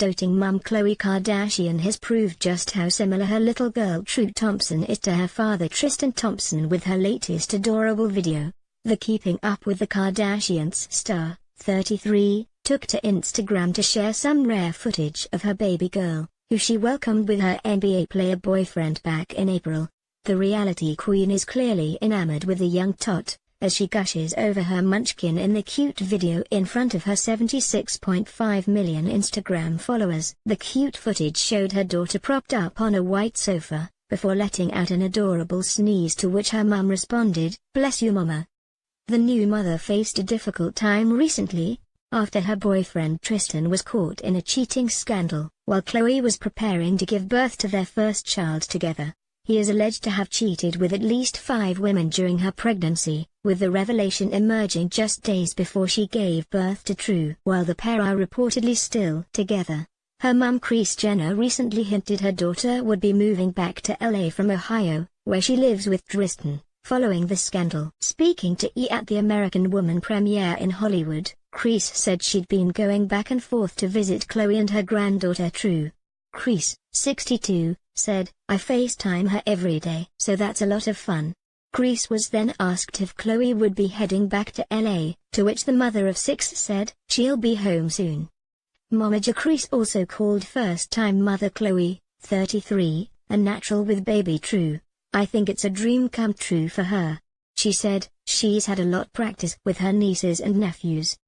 doting mum Khloe Kardashian has proved just how similar her little girl True Thompson is to her father Tristan Thompson with her latest adorable video. The Keeping Up with the Kardashians star, 33, took to Instagram to share some rare footage of her baby girl, who she welcomed with her NBA player boyfriend back in April. The reality queen is clearly enamored with the young tot, as she gushes over her munchkin in the cute video in front of her 76.5 million Instagram followers. The cute footage showed her daughter propped up on a white sofa, before letting out an adorable sneeze to which her mum responded, "Bless you mama." The new mother faced a difficult time recently, after her boyfriend Tristan was caught in a cheating scandal, while Khloe was preparing to give birth to their first child together. He is alleged to have cheated with at least 5 women during her pregnancy, with the revelation emerging just days before she gave birth to True. While the pair are reportedly still together, her mum Kris Jenner recently hinted her daughter would be moving back to LA from Ohio, where she lives with Tristan, following the scandal. Speaking to E! At the American Woman premiere in Hollywood, Kris said she'd been going back and forth to visit Khloe and her granddaughter True. Kris, 62, said, "I FaceTime her every day, so that's a lot of fun." Kris was then asked if Khloe would be heading back to LA, to which the mother of 6 said, "She'll be home soon." Momager Kris also called first-time mother Khloe, 33, a natural with baby True. "I think it's a dream come true for her." She said, "She's had a lot practice with her nieces and nephews."